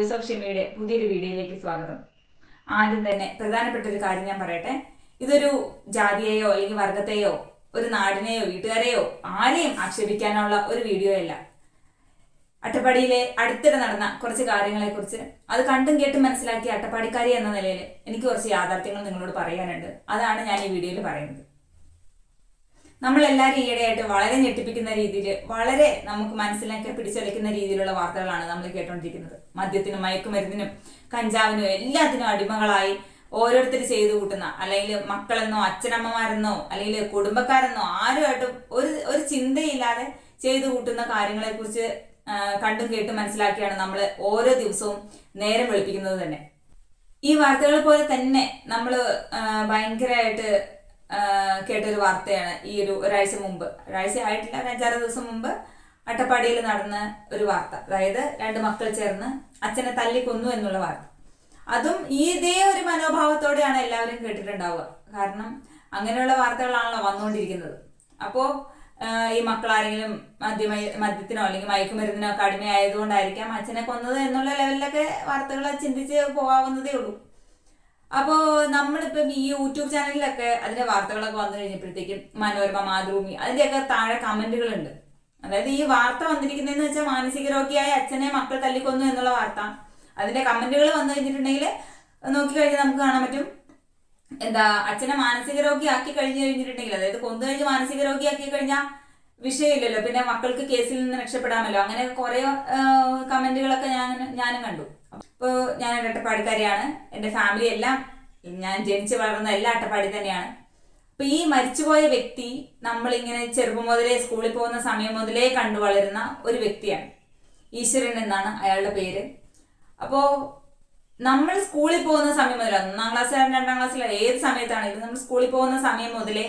Voice of ഷിമയുടെ പുതിയൊരു വീഡിയോയിലേക്ക് സ്വാഗതം. ആദ്യം തന്നെ പ്രധാനപ്പെട്ട ഒരു കാര്യം ഞാൻ പറയട്ടെ. ഇതൊരു ജാതിയെയോ അല്ലെങ്കിൽ വർഗത്തെയോ ഒരു നാടിനെയോ വീട്ടുകാരെയോ ആരെയും ആക്ഷേപിക്കാനുള്ള ഒരു വീഡിയോ അല്ല. അട്ടപ്പാടിയിലെ അടുത്തിടെ നടന്ന കുറച്ച് കാര്യങ്ങളെക്കുറിച്ച് അത് കണ്ടും കേട്ടും മനസ്സിലാക്കിയ അട്ടപ്പാടിക്കാരി എന്ന നിലയിൽ എനിക്ക് കുറച്ച് യാഥാർത്ഥ്യങ്ങൾ നിങ്ങളോട് പറയാനുണ്ട്. അതാണ് ഞാൻ ഈ വീഡിയോയിൽ പറയുന്നത്. നമ്മളെല്ലാവരും ഈയിടെയായിട്ട് വളരെ ഞെട്ടിപ്പിക്കുന്ന രീതിയിൽ, വളരെ നമുക്ക് മനസ്സിലാക്കി പിടിച്ചെടുക്കുന്ന രീതിയിലുള്ള വാർത്തകളാണ് നമ്മൾ കേട്ടോണ്ടിരിക്കുന്നത്. മദ്യത്തിനും മയക്കുമരുന്നിനും കഞ്ചാവിനും എല്ലാത്തിനും അടിമകളായി ഓരോരുത്തർ ചെയ്തു കൂട്ടുന്ന, അല്ലെങ്കിൽ മക്കളെന്നോ അച്ഛനമ്മമാരെന്നോ അല്ലെങ്കിൽ കുടുംബക്കാരെന്നോ ആരുമായിട്ടും ഒരു ചിന്തയില്ലാതെ ചെയ്തു കൂട്ടുന്ന കാര്യങ്ങളെക്കുറിച്ച് കണ്ടും കേട്ടും മനസ്സിലാക്കിയാണ് നമ്മൾ ഓരോ ദിവസവും നേരം വെളുപ്പിക്കുന്നത് തന്നെ. ഈ വാർത്തകൾ പോലെ തന്നെ നമ്മൾ ഭയങ്കരമായിട്ട് കേട്ടൊരു വാർത്തയാണ് ഈ ഒരാഴ്ച മുമ്പ്, ഒരാഴ്ച ആയിട്ടില്ല, 5-6 ദിവസം മുമ്പ് അട്ടപ്പാടിയിൽ നടന്ന ഒരു വാർത്ത. അതായത് 2 മക്കൾ ചേർന്ന് അച്ഛനെ തല്ലിക്കൊന്നു എന്നുള്ള വാർത്ത. അതും ഇതേ ഒരു മനോഭാവത്തോടെയാണ് എല്ലാവരും കേട്ടിട്ടുണ്ടാവുക. കാരണം അങ്ങനെയുള്ള വാർത്തകളാണല്ലോ വന്നുകൊണ്ടിരിക്കുന്നത്. അപ്പോൾ ഈ മക്കളാരെങ്കിലും മദ്യത്തിനോ അല്ലെങ്കിൽ മയക്കുമരുന്നിനോ ഒക്കെ അടിമയായതുകൊണ്ടായിരിക്കാം അച്ഛനെ കൊന്നത് എന്നുള്ള ലെവലിലൊക്കെ വാർത്തകൾ ചിന്തിച്ച് പോകാവുന്നതേ ഉള്ളൂ. അപ്പോൾ നമ്മളിപ്പം ഈ യൂട്യൂബ് ചാനലിലൊക്കെ അതിന്റെ വാർത്തകളൊക്കെ വന്നു കഴിഞ്ഞപ്പോഴത്തേക്കും മനോരമ, മാതൃഭൂമി, അതിന്റെയൊക്കെ താഴെ കമന്റുകളുണ്ട്. അതായത് ഈ വാർത്ത വന്നിരിക്കുന്നതെന്ന് വെച്ചാൽ മാനസിക രോഗിയായ അച്ഛനെ മക്കൾ തല്ലിക്കൊന്നു എന്നുള്ള വാർത്ത. അതിന്റെ കമന്റുകൾ വന്നു കഴിഞ്ഞിട്ടുണ്ടെങ്കിൽ നോക്കിക്കഴിഞ്ഞാൽ നമുക്ക് കാണാൻ പറ്റും, അച്ഛനെ മാനസിക രോഗിയാക്കി കഴിഞ്ഞിട്ടുണ്ടെങ്കിൽ, അതായത് കൊന്നു കഴിഞ്ഞ് മാനസിക രോഗിയാക്കി കഴിഞ്ഞാൽ വിഷയമില്ലല്ലോ, പിന്നെ മക്കൾക്ക് കേസിൽ നിന്ന് രക്ഷപ്പെടാമല്ലോ. അങ്ങനെ കുറെ കമന്റുകളൊക്കെ ഞാനും കണ്ടു. അപ്പോൾ ഞാൻ ഒരു അട്ടപ്പാടിക്കാരിയാണ്. എൻ്റെ ഫാമിലി എല്ലാം, ഞാൻ ജനിച്ചു വളർന്ന എല്ലാ അട്ടപ്പാടി തന്നെയാണ്. അപ്പൊ ഈ മരിച്ചുപോയ വ്യക്തി നമ്മളിങ്ങനെ ചെറുപ്പം മുതലേ സ്കൂളിൽ പോകുന്ന സമയം മുതലേ കണ്ടു വളരുന്ന ഒരു വ്യക്തിയാണ്. ഈശ്വരൻ എന്നാണ് അയാളുടെ പേര്. അപ്പോ നമ്മൾ സ്കൂളിൽ പോകുന്ന സമയം മുതൽ, 1-ാം ക്ലാസ്സിലാണ് 2-ാം ക്ലാസ്സിലാണ് ഏത് സമയത്താണെങ്കിലും നമ്മൾ സ്കൂളിൽ പോകുന്ന സമയം മുതലേ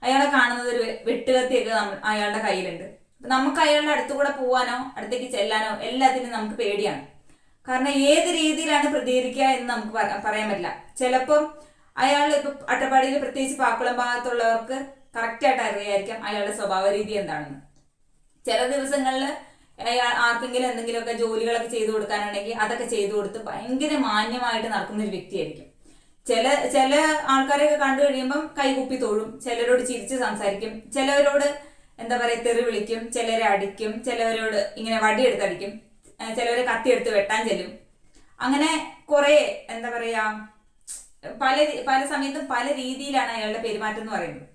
അയാളെ കാണുന്നത് ഒരു വെട്ടുകത്തിയൊക്കെ അയാളുടെ കയ്യിലുണ്ട്. നമുക്ക് അയാളുടെ അടുത്തുകൂടെ പോവാനോ അടുത്തേക്ക് ചെല്ലാനോ എല്ലാത്തിനും നമുക്ക് പേടിയാണ്. കാരണം ഏത് രീതിയിലാണ് പ്രതികരിക്കുക എന്ന് നമുക്ക് പറയാൻ പറ്റില്ല. ചിലപ്പം അയാൾ ഇപ്പൊ അട്ടപ്പാടിയിൽ പ്രത്യേകിച്ച് പാക്കുളം ഭാഗത്തുള്ളവർക്ക് കറക്റ്റായിട്ട് അറിയായിരിക്കാം അയാളുടെ സ്വഭാവ രീതി എന്താണെന്ന്. ചില ദിവസങ്ങളിൽ അയാൾ ആർക്കെങ്കിലും എന്തെങ്കിലുമൊക്കെ ജോലികളൊക്കെ ചെയ്തു കൊടുക്കാനുണ്ടെങ്കിൽ അതൊക്കെ ചെയ്തു കൊടുത്ത് ഭയങ്കര മാന്യമായിട്ട് നടക്കുന്ന ഒരു വ്യക്തിയായിരിക്കും. ചില ആൾക്കാരെയൊക്കെ കണ്ടു കഴിയുമ്പം കൈകുപ്പി തൊഴും, ചിലരോട് ചിരിച്ച് സംസാരിക്കും, ചിലവരോട് തെറി വിളിക്കും, ചിലരെ അടിക്കും, ചിലവരോട് ഇങ്ങനെ വടിയെടുത്തടിക്കും, ചിലവരെ കത്തിയെടുത്ത് വെട്ടാൻ ചെല്ലും. അങ്ങനെ കുറെ പല സമയത്തും പല രീതിയിലാണ് അയാളുടെ പെരുമാറ്റം എന്ന് പറയുന്നത്.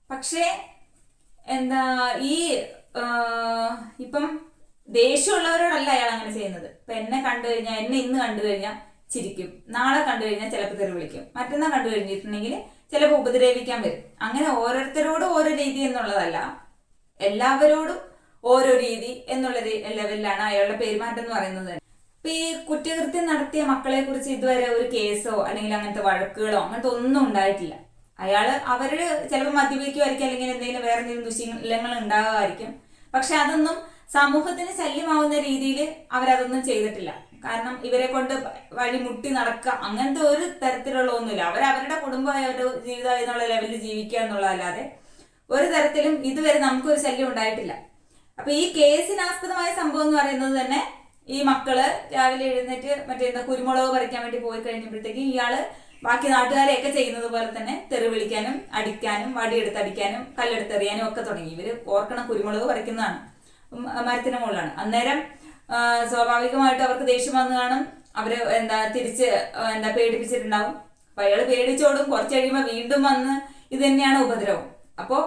പക്ഷേ ഈ ഇപ്പം ദേഷ്യമുള്ളവരോടല്ല അയാൾ അങ്ങനെ ചെയ്യുന്നത്. ഇപ്പൊ എന്നെ ഇന്ന് കണ്ടു കഴിഞ്ഞാൽ ചിരിക്കും, നാളെ കണ്ടു കഴിഞ്ഞാൽ ചിലപ്പോൾ തെറി വിളിക്കും, മറ്റന്നാൾ കണ്ടു കഴിഞ്ഞിട്ടുണ്ടെങ്കിൽ ചിലപ്പോൾ ഉപദ്രവിക്കാൻ വരും. അങ്ങനെ ഓരോരുത്തരോടും ഓരോ രീതി എന്നുള്ളതല്ല, എല്ലാവരോടും ഓരോ രീതി എന്നുള്ള ലെവലിലാണ് അയാളുടെ പെരുമാറ്റം എന്ന് പറയുന്നത്. ഇപ്പൊ ഈ കുറ്റകൃത്യം നടത്തിയ മക്കളെ കുറിച്ച് ഇതുവരെ ഒരു കേസോ അല്ലെങ്കിൽ അങ്ങനത്തെ വഴക്കുകളോ അങ്ങനത്തെ ഒന്നും ഉണ്ടായിട്ടില്ല. അവര് ചിലപ്പോൾ മദ്യപിക്കുമായിരിക്കും, അല്ലെങ്കിൽ എന്തെങ്കിലും വേറെ എന്തെങ്കിലും ദുശീലങ്ങൾ ഉണ്ടാകുമായിരിക്കും. പക്ഷെ അതൊന്നും സമൂഹത്തിന് ശല്യമാവുന്ന രീതിയിൽ അവരതൊന്നും ചെയ്തിട്ടില്ല. കാരണം ഇവരെ കൊണ്ട് വഴിമുട്ടി നടക്കുക അങ്ങനത്തെ ഒരു തരത്തിലുള്ള ഒന്നുമില്ല. അവരവരുടെ കുടുംബമായ ഒരു ജീവിതം എന്നുള്ള ലെവലിൽ ജീവിക്കുക എന്നുള്ളതല്ലാതെ ഒരു തരത്തിലും ഇതുവരെ നമുക്കൊരു ശല്യം ഉണ്ടായിട്ടില്ല. അപ്പൊ ഈ കേസിനാസ്പദമായ സംഭവം എന്ന് പറയുന്നത് തന്നെ, ഈ മക്കള് രാവിലെ എഴുന്നേറ്റ് കുരുമുളക് പറിക്കാൻ വേണ്ടി പോയി കഴിഞ്ഞപ്പോഴത്തേക്ക് ഇയാള് ബാക്കി നാട്ടുകാരെയൊക്കെ ചെയ്യുന്നത് പോലെ തന്നെ തെറി വിളിക്കാനും അടിക്കാനും വടിയെടുത്തടിക്കാനും കല്ലെടുത്തെറിയാനും ഒക്കെ തുടങ്ങി. ഇവര് ഓർക്കണം, കുരുമുളക് പറിക്കുന്നതാണ്, മരത്തിന് മുകളിലാണ്. അന്നേരം സ്വാഭാവികമായിട്ട് അവർക്ക് ദേഷ്യം വന്നു കാണും. അവര് തിരിച്ച് പേടിപ്പിച്ചിട്ടുണ്ടാവും. അപ്പൊ അയാൾ പേടിച്ചോടും. കുറച്ച് കഴിയുമ്പോൾ വീണ്ടും വന്ന് ഇത് തന്നെയാണ് ഉപദ്രവം. അപ്പോ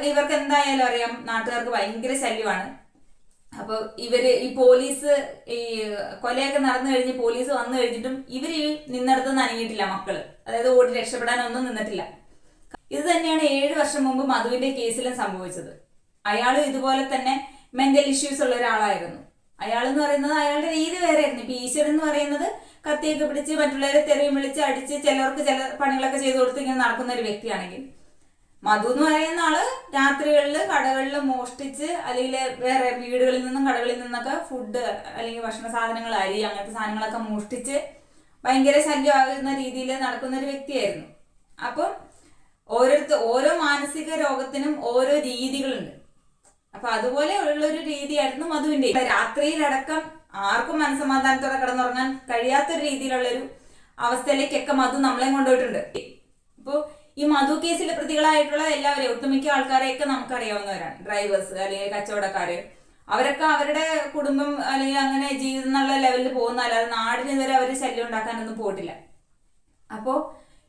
ഇവർക്ക് എന്തായാലും അറിയാം, നാട്ടുകാർക്ക് ഭയങ്കര ശല്യമാണ്. അപ്പൊ ഈ പോലീസ് കൊലയൊക്കെ നടന്നു കഴിഞ്ഞ് പോലീസ് വന്നു കഴിഞ്ഞിട്ടും ഇവര് നിന്നിടത്തുനിന്ന് അനങ്ങിയിട്ടില്ല. മക്കള് അതായത് ഓടി രക്ഷപ്പെടാനൊന്നും നിന്നിട്ടില്ല. ഇത് തന്നെയാണ് 7 വർഷം മുമ്പ് മധുവിന്റെ കേസിലും സംഭവിച്ചത്. അയാളും ഇതുപോലെ തന്നെ മെന്റൽ ഇഷ്യൂസ് ഉള്ള ഒരാളായിരുന്നു. അയാളെന്ന് പറയുന്നത് അയാളുടെ രീതി വേറെ ആയിരുന്നു. ഇപ്പൊ ഈശ്വരൻ എന്ന് പറയുന്നത് കത്തിയൊക്കെ പിടിച്ച് മറ്റുള്ളവരെ തെറിയും വിളിച്ച് അടിച്ച് ചിലർക്ക് ചില പണികളൊക്കെ ചെയ്തു കൊടുത്ത് ഇങ്ങനെ നടക്കുന്ന ഒരു വ്യക്തിയാണെങ്കിൽ, മധു എന്ന് പറയുന്ന ആള് രാത്രികളിൽ കടകളിൽ മോഷ്ടിച്ച് അല്ലെങ്കിൽ വേറെ വീടുകളിൽ നിന്നും കടകളിൽ നിന്നൊക്കെ ഫുഡ് അല്ലെങ്കിൽ ഭക്ഷണ സാധനങ്ങൾ, അരി അങ്ങനത്തെ സാധനങ്ങളൊക്കെ മോഷ്ടിച്ച് ഭയങ്കര ശല്യമാകുന്ന രീതിയിൽ നടക്കുന്ന ഒരു വ്യക്തിയായിരുന്നു. അപ്പം ഓരോ മാനസിക രോഗത്തിനും ഓരോ രീതികളുണ്ട്. അപ്പൊ അതുപോലെ ഉള്ളൊരു രീതിയായിരുന്നു മധുവിന്റെ. രാത്രിയിലടക്കം ആർക്കും മനസ്സമാധാനത്തോടെ കിടന്നുറങ്ങാൻ കഴിയാത്തൊരു രീതിയിലുള്ളൊരു അവസ്ഥയിലേക്കൊക്കെ മധു നമ്മളെ കൊണ്ടുപോയിട്ടുണ്ട്. ഇപ്പോൾ ഈ മധു കേസിലെ പ്രതികളായിട്ടുള്ള എല്ലാവരെയും ഒട്ടുമിക്ക ആൾക്കാരെയൊക്കെ നമുക്കറിയാവുന്നവരാണ്. ഡ്രൈവേഴ്സ് അല്ലെങ്കിൽ കച്ചവടക്കാര്, അവരൊക്കെ അവരുടെ കുടുംബം അല്ലെങ്കിൽ അങ്ങനെ ജീവിതം എന്നുള്ള ലെവലിൽ പോകുന്ന, അല്ലാതെ നാടിനെതിരെ അവർ ശല്യം ഉണ്ടാക്കാനൊന്നും പോയിട്ടില്ല. അപ്പോൾ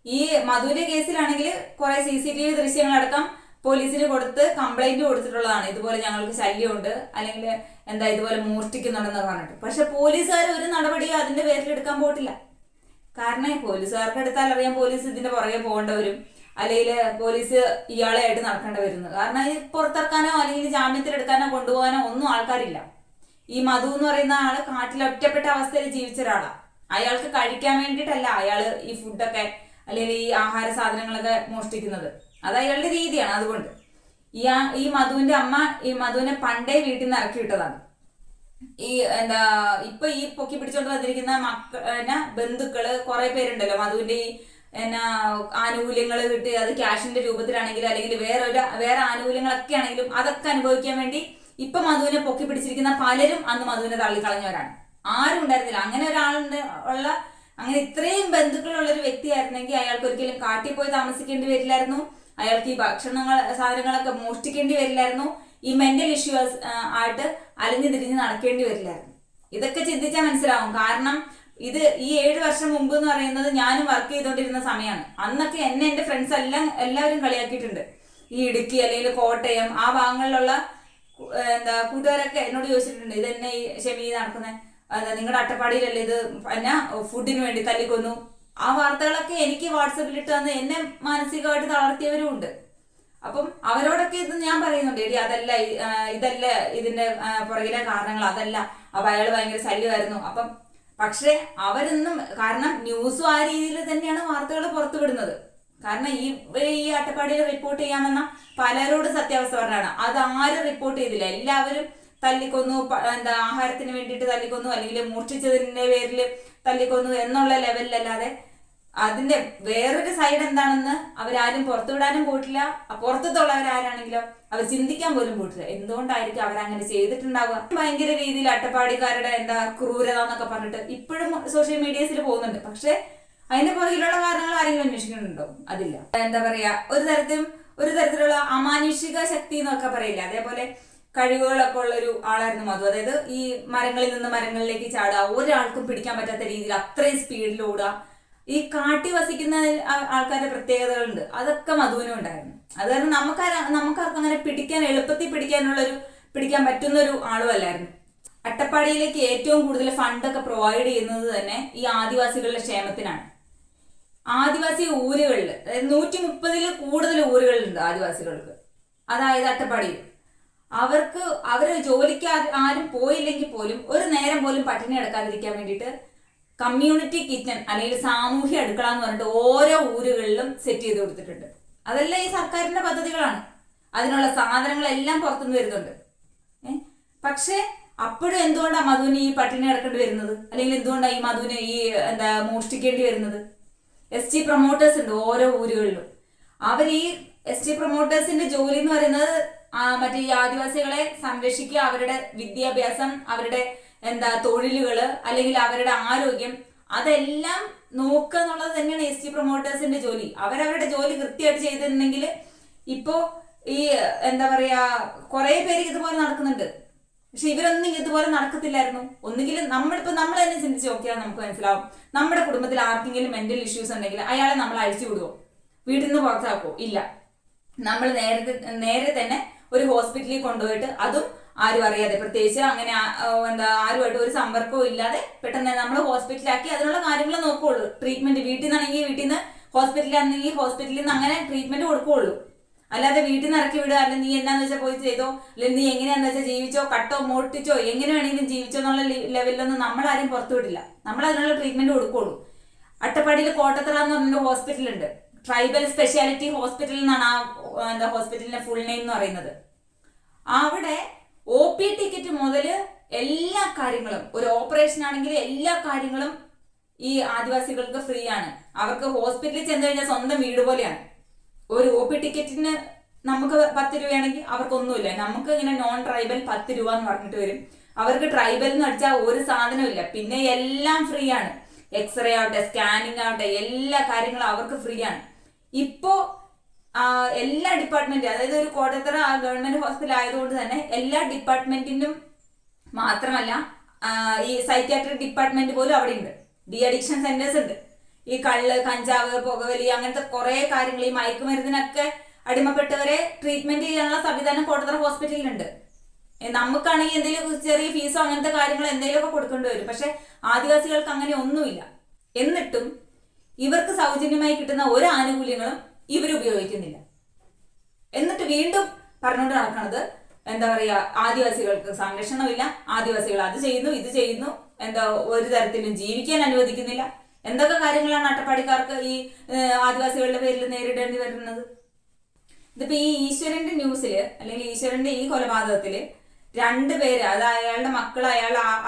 ഈ മധുവിന്റെ കേസിലാണെങ്കിൽ കുറെ CCTV ദൃശ്യങ്ങളടക്കം പോലീസിന് കൊടുത്ത് കംപ്ലൈന്റ് കൊടുത്തിട്ടുള്ളതാണ്. ഇതുപോലെ ഞങ്ങൾക്ക് ശല്യമുണ്ട്, അല്ലെങ്കിൽ എന്താ ഇതുപോലെ മോഷ്ടിക്കുന്നുണ്ടെന്ന് പറഞ്ഞിട്ട്. പക്ഷെ പോലീസുകാർ ഒരു നടപടിയോ അതിന്റെ പേരിൽ എടുക്കാൻ പോയിട്ടില്ല. കാരണം പോലീസുകാർക്ക് എടുത്താൽ അറിയാം പോലീസ് ഇതിന്റെ പുറകെ പോകേണ്ടവരും, അല്ലെങ്കിൽ പോലീസ് ഇയാളെ ആയിട്ട് നടക്കേണ്ടി വരുന്നത്. കാരണം ഈ പുറത്തിറക്കാനോ അല്ലെങ്കിൽ ജാമ്യത്തിലെടുക്കാനോ കൊണ്ടുപോകാനോ ഒന്നും ആൾക്കാരില്ല. ഈ മധു എന്ന് പറയുന്ന ആള് കാട്ടിൽ ഒറ്റപ്പെട്ട അവസ്ഥയിൽ ജീവിച്ച ഒരാളാണ്. അയാൾക്ക് കഴിക്കാൻ വേണ്ടിയിട്ടല്ല അയാള് ഈ ഫുഡൊക്കെ അല്ലെങ്കിൽ ഈ ആഹാര സാധനങ്ങളൊക്കെ മോഷ്ടിക്കുന്നത്. അത് അയാളുടെ രീതിയാണ്. അതുകൊണ്ട് ഈ മധുവിന്റെ അമ്മ ഈ മധുവിനെ പണ്ടേ വീട്ടിൽ നിന്ന് ഇറക്കി വിട്ടതാണ്. ഈ എന്താ ഇപ്പൊ ഈ പൊക്കി പിടിച്ചോണ്ട് വന്നിരിക്കുന്ന ബന്ധുക്കള് കുറെ പേരുണ്ടല്ലോ, മധുവിന്റെ ഈ ആനുകൂല്യങ്ങൾ കിട്ടി, അത് ക്യാഷിന്റെ രൂപത്തിലാണെങ്കിലും അല്ലെങ്കിൽ വേറെ ആനുകൂല്യങ്ങളൊക്കെ ആണെങ്കിലും അതൊക്കെ അനുഭവിക്കാൻ വേണ്ടി ഇപ്പൊ മധുവിനെ പൊക്കി പിടിച്ചിരിക്കുന്ന പലരും അന്ന് മധുവിനെ തള്ളിക്കളഞ്ഞവരാണ്. ആരും ഉണ്ടായിരുന്നില്ല. അങ്ങനെ അങ്ങനെ ഇത്രയും ബന്ധുക്കളുള്ള ഒരു വ്യക്തിയായിരുന്നെങ്കിൽ അയാൾക്ക് ഒരിക്കലും കാട്ടിൽ പോയി താമസിക്കേണ്ടി വരില്ലായിരുന്നു. അയാൾക്ക് ഈ സാധനങ്ങളൊക്കെ മോഷ്ടിക്കേണ്ടി വരില്ലായിരുന്നു. ഈ മെന്റൽ ഇഷ്യൂസ് ആയിട്ട് അലഞ്ഞു തിരിഞ്ഞ് നടക്കേണ്ടി വരില്ലായിരുന്നു. ഇതൊക്കെ ചിന്തിച്ചാൽ മനസ്സിലാവും. കാരണം ഈ 7 വർഷം മുമ്പ് എന്ന് പറയുന്നത് ഞാനും വർക്ക് ചെയ്തുകൊണ്ടിരുന്ന സമയമാണ്. അന്നൊക്കെ എന്റെ ഫ്രണ്ട്സ് എല്ലാവരും കളിയാക്കിയിട്ടുണ്ട്. ഈ ഇടുക്കി അല്ലെങ്കിൽ കോട്ടയം ആ ഭാഗങ്ങളിലുള്ള കൂട്ടുകാരൊക്കെ എന്നോട് ചോദിച്ചിട്ടുണ്ട്, ഇതെന്നെ ഈ ഷെമി നടക്കുന്നത് നിങ്ങളുടെ അട്ടപ്പാടിയിലല്ലേ, ഇത് ഫുഡിന് വേണ്ടി തല്ലിക്കൊന്നു. ആ വാർത്തകളൊക്കെ എനിക്ക് വാട്സപ്പിൽ ഇട്ട് തന്ന് എന്നെ മാനസികമായിട്ട് തളർത്തിയവരും ഉണ്ട്. അപ്പം അവരോടൊക്കെ ഇത് ഞാൻ പറയുന്നുണ്ട്, എടി ഇതല്ല ഇതിന്റെ പുറകിലെ കാരണങ്ങൾ, അതല്ല. അപ്പൊ അയാൾ ഭയങ്കര ശല്യമായിരുന്നു. പക്ഷെ അവരൊന്നും, കാരണം ന്യൂസും ആ രീതിയിൽ തന്നെയാണ് വാർത്തകൾ പുറത്തു വിടുന്നത്. കാരണം ഈ അട്ടപ്പാടിയിൽ റിപ്പോർട്ട് ചെയ്യാമെന്ന പലരോടും സത്യാവസ്ഥ പറഞ്ഞാണ്. അത് ആരും റിപ്പോർട്ട് ചെയ്തില്ല. എല്ലാവരും തല്ലിക്കൊന്നു, ആഹാരത്തിന് വേണ്ടിയിട്ട് തല്ലിക്കൊന്നു, അല്ലെങ്കിൽ മോഷ്ടിച്ചതിന്റെ പേരിൽ തല്ലിക്കൊന്നു എന്നുള്ള ലെവലിലല്ലാതെ അതിന്റെ വേറൊരു സൈഡ് എന്താണെന്ന് അവരാരും പുറത്തുവിടാനും പോയിട്ടില്ല. പുറത്തുള്ളവരാരാണെങ്കിലും അവർ ചിന്തിക്കാൻ പോലും പോയിട്ടില്ല. എന്തുകൊണ്ടായിരിക്കും അവരങ്ങനെ ചെയ്തിട്ടുണ്ടാവുക? ഭയങ്കര രീതിയിൽ അട്ടപ്പാടിക്കാരുടെ ക്രൂരത എന്നൊക്കെ പറഞ്ഞിട്ട് ഇപ്പോഴും സോഷ്യൽ മീഡിയസിൽ പോകുന്നുണ്ട്. പക്ഷെ അതിന്റെ പുറകിലുള്ള കാരണങ്ങൾ ആരെങ്കിലും അന്വേഷിക്കുന്നുണ്ടോ? അതില്ല. ഒരു തരത്തിലുള്ള അമാനുഷിക ശക്തി എന്നൊക്കെ പറയില്ല, അതേപോലെ കഴിവുകളൊക്കെ ഉള്ള ഒരു ആളായിരുന്നു മധു. അതായത് ഈ മരങ്ങളിൽ നിന്ന് മരങ്ങളിലേക്ക് ചാടുക, ഒരാൾക്കും പിടിക്കാൻ പറ്റാത്ത രീതിയിൽ അത്രയും സ്പീഡിൽ ഓടുക. ഈ കാട്ടി വസിക്കുന്ന ആൾക്കാരുടെ പ്രത്യേകതകളുണ്ട്, അതൊക്കെ മധുവിനും ഉണ്ടായിരുന്നു. അത് കാരണം നമുക്കാർക്കും അങ്ങനെ എളുപ്പത്തിൽ പിടിക്കാൻ പറ്റുന്ന ഒരു ആളും അല്ലായിരുന്നു. അട്ടപ്പാടിയിലേക്ക് ഏറ്റവും കൂടുതൽ ഫണ്ടൊക്കെ പ്രൊവൈഡ് ചെയ്യുന്നത് തന്നെ ഈ ആദിവാസികളുടെ ക്ഷേമത്തിനാണ്. ആദിവാസി ഊരുകളിൽ 130-ൽ കൂടുതൽ ഊരുകളുണ്ട് ആദിവാസികൾക്ക്. അതായത് അട്ടപ്പാടിയിൽ അവര് ജോലിക്ക് ആരും പോയില്ലെങ്കിൽ പോലും ഒരു നേരം പോലും പട്ടിണി കിടക്കാതിരിക്കാൻ വേണ്ടിയിട്ട് കമ്മ്യൂണിറ്റി കിച്ചൺ അല്ലെങ്കിൽ സാമൂഹ്യ അടുക്കള എന്ന് പറഞ്ഞിട്ട് ഓരോ ഊരുകളിലും സെറ്റ് ചെയ്ത് കൊടുത്തിട്ടുണ്ട്. അതെല്ലാം ഈ സർക്കാരിന്റെ പദ്ധതികളാണ്. അതിനുള്ള സാധനങ്ങളെല്ലാം പുറത്തുനിന്ന് വരുന്നുണ്ട്. പക്ഷെ അപ്പോഴും എന്തുകൊണ്ടാണ് മധുവിന് ഈ പട്ടിണി കിടക്കേണ്ടി വരുന്നത്? അല്ലെങ്കിൽ എന്തുകൊണ്ടാണ് ഈ മധുവിന് ഈ മോഷ്ടിക്കേണ്ടി വരുന്നത്? ST പ്രൊമോട്ടേഴ്സ് ഉണ്ട് ഓരോ ഊരുകളിലും. ഈ ST പ്രൊമോട്ടേഴ്സിന്റെ ജോലി എന്ന് പറയുന്നത് മറ്റേ ഈ ആദിവാസികളെ സംരക്ഷിക്കുക, അവരുടെ വിദ്യാഭ്യാസം, അവരുടെ തൊഴിലുകള്, അല്ലെങ്കിൽ അവരുടെ ആരോഗ്യം, അതെല്ലാം നോക്കുക എന്നുള്ളത് തന്നെയാണ് ST പ്രൊമോട്ടേഴ്സിന്റെ ജോലി. അവരവരുടെ ജോലി കൃത്യമായിട്ട് ചെയ്തിരുന്നെങ്കിൽ ഇപ്പോ ഈ കുറെ പേര് ഇതുപോലെ നടക്കുന്നുണ്ട്. പക്ഷെ ഇവരൊന്നും ഇതുപോലെ നടക്കത്തില്ലായിരുന്നു. ഒന്നുകിൽ നമ്മൾ തന്നെ ചിന്തിച്ച് നോക്കിയാൽ നമുക്ക് മനസ്സിലാവും. നമ്മുടെ കുടുംബത്തിൽ ആർക്കെങ്കിലും മെന്റൽ ഇഷ്യൂസ് ഉണ്ടെങ്കിൽ അയാളെ നമ്മൾ അഴിച്ചു വിടുവോ? വീട്ടിൽ നിന്ന് പുറത്താക്കുവോ? ഇല്ല. നമ്മൾ നേരെ തന്നെ ഒരു ഹോസ്പിറ്റലിൽ കൊണ്ടുപോയിട്ട്, അതും ആരും അറിയാതെ, പ്രത്യേകിച്ച് അങ്ങനെ ആരുമായിട്ട് ഒരു സമ്പർക്കവും ഇല്ലാതെ പെട്ടെന്ന് നമ്മൾ ഹോസ്പിറ്റലാക്കി അതിനുള്ള കാര്യങ്ങൾ നോക്കുകയുള്ളൂ. ട്രീറ്റ്മെന്റ് വീട്ടിൽ നിന്നാണെങ്കിൽ വീട്ടിൽ നിന്ന്, ഹോസ്പിറ്റലിലാണെങ്കിൽ ഹോസ്പിറ്റലിൽ നിന്ന് അങ്ങനെ ട്രീറ്റ്മെന്റ് കൊടുക്കുകയുള്ളൂ. അല്ലാതെ വീട്ടിൽ നിന്ന് ഇറക്കി വിടുക, അല്ലെങ്കിൽ നീ എന്നാന്ന് വെച്ചാൽ പോയി ചെയ്തോ, അല്ലെങ്കിൽ നീ എങ്ങനെയാന്ന് വെച്ചാൽ ജീവിച്ചോ, കട്ടോ മോട്ടിച്ചോ എങ്ങനെ വേണമെങ്കിലും ജീവിച്ചോ എന്നുള്ള ലെവലിലൊന്നും നമ്മളാരും പുറത്തു വിടില്ല. നമ്മൾ അതിനുള്ള ട്രീറ്റ്മെന്റ് കൊടുക്കുകയുള്ളൂ. അട്ടപ്പാടിയിൽ കോട്ടത്തറ എന്ന് പറഞ്ഞൊരു ഹോസ്പിറ്റലുണ്ട്. ട്രൈബൽ സ്പെഷ്യാലിറ്റി ഹോസ്പിറ്റൽ എന്നാണ് ആ ഹോസ്പിറ്റലിന്റെ ഫുൾ നെയിം എന്ന് പറയുന്നത്. അവിടെ OP ടിക്കറ്റ് മുതൽ എല്ലാ കാര്യങ്ങളും, ഒരു ഓപ്പറേഷൻ ആണെങ്കിൽ എല്ലാ കാര്യങ്ങളും ഈ ആദിവാസികൾക്ക് ഫ്രീ ആണ്. അവർക്ക് ഹോസ്പിറ്റലിൽ ചെന്ന് കഴിഞ്ഞാൽ സ്വന്തം വീട് പോലെയാണ്. ഒരു OP ടിക്കറ്റിന് നമുക്ക് 10 രൂപയാണെങ്കിൽ അവർക്കൊന്നുമില്ല. നമുക്ക് ഇങ്ങനെ നോൺ ട്രൈബൽ 10 രൂപ എന്ന് പറഞ്ഞിട്ട് വരും. അവർക്ക് ട്രൈബൽ എന്ന് അടിച്ചാൽ ഒരു സാധനവും ഇല്ല. പിന്നെ എല്ലാം ഫ്രീ ആണ്. എക്സ്റേ ആവട്ടെ, സ്കാനിങ് ആവട്ടെ, എല്ലാ കാര്യങ്ങളും അവർക്ക് ഫ്രീ ആണ്. ഇപ്പോ എല്ലാ ഡിപ്പാർട്ട്മെന്റും, അതായത് ഒരു കോട്ടത്തറ ഗവൺമെന്റ് ഹോസ്പിറ്റൽ ആയതുകൊണ്ട് തന്നെ എല്ലാ ഡിപ്പാർട്ട്മെന്റിനും മാത്രമല്ല, ഈ സൈക്യാട്രിക് ഡിപ്പാർട്ട്മെന്റ് പോലും അവിടെ ഉണ്ട്. ഡി അഡിക്ഷൻ സെന്റേഴ്സ് ഉണ്ട്. ഈ കള്ള്, കഞ്ചാവ്, പുകവലി, അങ്ങനത്തെ കുറെ കാര്യങ്ങൾ, ഈ മയക്കുമരുന്നിനൊക്കെ അടിമപ്പെട്ടവരെ ട്രീറ്റ്മെന്റ് ചെയ്യാനുള്ള സംവിധാനം കോട്ടത്തറ ഹോസ്പിറ്റലിലുണ്ട്. നമുക്കാണെങ്കിൽ എന്തെങ്കിലും ചെറിയ ഫീസോ അങ്ങനത്തെ കാര്യങ്ങൾ എന്തെങ്കിലുമൊക്കെ കൊടുക്കേണ്ടി വരും. പക്ഷെ ആദിവാസികൾക്ക് അങ്ങനെ ഒന്നുമില്ല. എന്നിട്ടും ഇവർക്ക് സൗജന്യമായി കിട്ടുന്ന ഒരു ആനുകൂല്യങ്ങളും ഇവർ ഉപയോഗിക്കുന്നില്ല. എന്നിട്ട് വീണ്ടും പറഞ്ഞുകൊണ്ട് നടക്കുന്നത് എന്താ പറയാ, ആദിവാസികൾക്ക് സംരക്ഷണമില്ല, ആദിവാസികൾ അത് ചെയ്യുന്നു ഇത് ചെയ്യുന്നു, എന്താ ഒരു തരത്തിലും ജീവിക്കാൻ അനുവദിക്കുന്നില്ല. എന്തൊക്കെ കാര്യങ്ങളാണ് അട്ടപ്പാടിക്കാർക്ക് ഈ ആദിവാസികളുടെ പേരിൽ നേരിടേണ്ടി വരുന്നത്? ഇതിപ്പോ ഈ ഈശ്വരന്റെ ന്യൂസില് അല്ലെങ്കിൽ ഈശ്വരന്റെ ഈ കൊലപാതകത്തില് 2 പേര്, അത് അയാളുടെ മക്കൾ,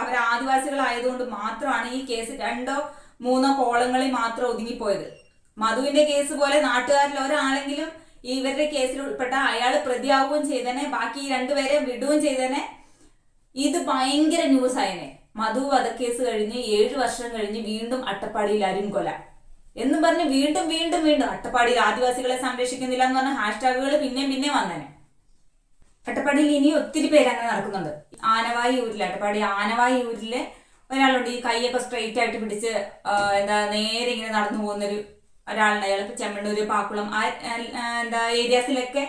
അവർ ആദിവാസികളായതുകൊണ്ട് മാത്രമാണ് ഈ കേസ് 2 or 3 കോളങ്ങളിൽ മാത്രം ഒതുങ്ങിപ്പോയത്. മധുവിന്റെ കേസ് പോലെ നാട്ടുകാരിൽ ഒരാളെങ്കിലും ഇവരുടെ കേസിൽ ഉൾപ്പെട്ട അയാൾ പ്രതിയാവുകയും ചെയ്തേനെ, ബാക്കി 2 പേരെ വിടുകയും ചെയ്തേനെ. ഇത് ഭയങ്കര ന്യൂസ് ആയനെ. മധു വധക്കേസ് കഴിഞ്ഞ് 7 വർഷം കഴിഞ്ഞ് വീണ്ടും അട്ടപ്പാടിയിൽ അരുംകൊല എന്നും പറഞ്ഞ് വീണ്ടും വീണ്ടും വീണ്ടും അട്ടപ്പാടിയിൽ ആദിവാസികളെ സംരക്ഷിക്കുന്നില്ല എന്ന് പറഞ്ഞ ഹാഷ്ടാഗുകൾ പിന്നെയും വന്നേനെ. അട്ടപ്പാടിയിൽ ഇനി ഒത്തിരി പേര് അങ്ങനെ നടക്കുന്നുണ്ട്. ആനവായി ഊരിലെ, അട്ടപ്പാടി ആനവായി ഊരിലെ ഒരാളുണ്ട്. ഈ കൈയൊക്കെ സ്ട്രെയിറ്റ് ആയിട്ട് പിടിച്ച് നേരെ ഇങ്ങനെ നടന്നു പോകുന്നൊരു ഒരാളുണ്ട്. അയാൾ ഇപ്പൊ ചെമ്മണ്ണൂര്, പാക്കുളം ഏരിയാസിലൊക്കെ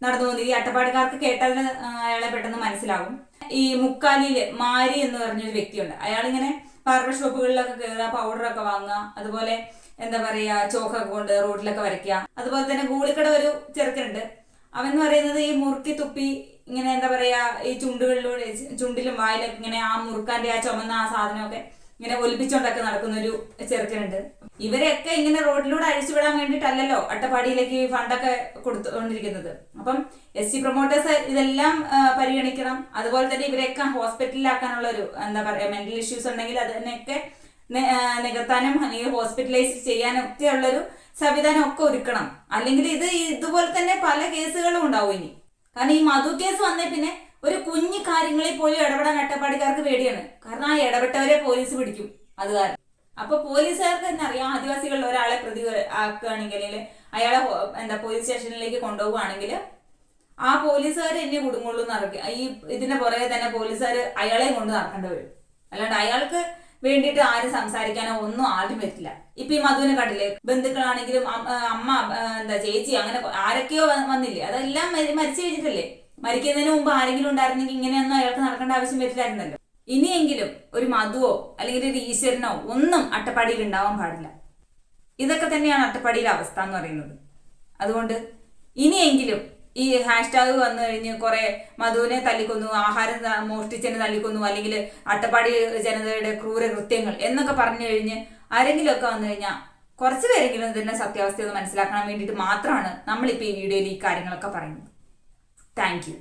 നടന്നു പോകുന്നത്. ഈ അട്ടപ്പാടിക്കാർക്ക് കേട്ടാൽ അയാളെ പെട്ടെന്ന് മനസ്സിലാവും. ഈ മുക്കാലിയില് മാരി എന്ന് പറഞ്ഞൊരു വ്യക്തിയുണ്ട്. അയാളിങ്ങനെ ബാർബർ ഷോപ്പുകളിലൊക്കെ കയറുക, പൗഡറൊക്കെ വാങ്ങുക, അതുപോലെ എന്താ പറയാ ചോക്കൊക്കെ കൊണ്ട് റോഡിലൊക്കെ വരയ്ക്കുക. അതുപോലെ തന്നെ ഗൂളിക്കട ഒരു ചെറുക്കനുണ്ട്. അവൻ എന്ന് പറയുന്നത് ഈ മുറുക്കി തുപ്പി ഇങ്ങനെ എന്താ പറയാ ഈ ചുണ്ടിലും വായിലൊക്കെ ഇങ്ങനെ ആ മുറുക്കാന്റെ ആ ചുമന്ന ആ സാധനമൊക്കെ ഇങ്ങനെ ഒലിപ്പിച്ചോണ്ടൊക്കെ നടക്കുന്ന ഒരു ചെറുക്കനുണ്ട്. ഇവരെയൊക്കെ ഇങ്ങനെ റോഡിലൂടെ അഴിച്ചുവിടാൻ വേണ്ടിയിട്ടല്ലല്ലോ അട്ടപ്പാടിയിലേക്ക് ഫണ്ടൊക്കെ കൊടുത്തുകൊണ്ടിരിക്കുന്നത്. അപ്പം SC പ്രൊമോട്ടേഴ്സ് ഇതെല്ലാം പരിഗണിക്കണം. അതുപോലെ തന്നെ ഇവരെയൊക്കെ ഹോസ്പിറ്റലിലാക്കാനുള്ള ഒരു എന്താ പറയാ മെന്റൽ ഇഷ്യൂസ് ഉണ്ടെങ്കിൽ അതിനെയൊക്കെ നികത്താനും അല്ലെങ്കിൽ ഹോസ്പിറ്റലൈസ് ചെയ്യാനൊക്കെ ഉള്ളൊരു സംവിധാനം ഒക്കെ ഒരുക്കണം. അല്ലെങ്കിൽ ഇതുപോലെ തന്നെ പല കേസുകളും ഉണ്ടാവും ഇനി. കാരണം ഈ മധു കേസ് വന്നേ പിന്നെ ഒരു കുഞ്ഞു കാര്യങ്ങളിൽ പോലും ഇടപെടാൻ അട്ടപ്പാടിക്കാർക്ക് പേടിയാണ്. കാരണം ആ ഇടപെട്ടവരെ പോലീസ് പിടിക്കും. അത് കാരണം അപ്പൊ പോലീസുകാർക്ക് തന്നെ അറിയാം, ആദിവാസികളിൽ ഒരാളെ പ്രതി ആക്കുകയാണെങ്കിൽ അയാളെ പോലീസ് സ്റ്റേഷനിലേക്ക് കൊണ്ടുപോവുകയാണെങ്കിൽ ആ പോലീസുകാർ എന്നെ കുടുങ്ങുള്ളൂ എന്നറിയാം. ഈ ഇതിന്റെ പുറകെ തന്നെ പോലീസുകാർ അയാളെയും കൊണ്ട് നടക്കേണ്ടി വരും. അല്ലാണ്ട് അയാൾക്ക് വേണ്ടിയിട്ട് ആരും സംസാരിക്കാനോ ഒന്നും ആദ്യം പറ്റില്ല. ഇപ്പൊ ഈ മധുവിനെ കണ്ടില്ലേ, ബന്ധുക്കളാണെങ്കിലും അമ്മ ചേച്ചി അങ്ങനെ ആരൊക്കെയോ വന്നില്ലേ, അതെല്ലാം മരിച്ചു കഴിഞ്ഞിട്ടല്ലേ. മരിക്കുന്നതിന് മുമ്പ് ആരെങ്കിലും ഉണ്ടായിരുന്നെങ്കിൽ ഇങ്ങനെയൊന്നും അയാൾക്ക് നടക്കേണ്ട ആവശ്യം വരില്ലായിരുന്നല്ലോ. ഇനിയെങ്കിലും ഒരു മധുവോ അല്ലെങ്കിൽ ഒരു ഈശ്വരനോ ഒന്നും അട്ടപ്പാടിയിൽ ഉണ്ടാവാൻ പാടില്ല. ഇതൊക്കെ തന്നെയാണ് അട്ടപ്പാടിയിലെ അവസ്ഥ എന്ന് പറയുന്നത്. അതുകൊണ്ട് ഇനിയെങ്കിലും ഈ ഹാഷ്ടാഗ് വന്നു കഴിഞ്ഞ് കുറെ മധുവിനെ തല്ലിക്കൊന്നു, ആഹാരം മോഷ്ടിച്ചതിനെ തല്ലിക്കൊന്നു, അല്ലെങ്കിൽ അട്ടപ്പാടി ജനതയുടെ ക്രൂരകൃത്യങ്ങൾ എന്നൊക്കെ പറഞ്ഞു കഴിഞ്ഞ് ആരെങ്കിലും ഒക്കെ വന്നു കഴിഞ്ഞാൽ കുറച്ച് പേരെങ്കിലും ഇതിന്റെ സത്യാവസ്ഥ മനസ്സിലാക്കാൻ വേണ്ടിയിട്ട് മാത്രമാണ് നമ്മളിപ്പോൾ ഈ വീഡിയോയിൽ ഈ കാര്യങ്ങളൊക്കെ പറയുന്നത്. Thank you.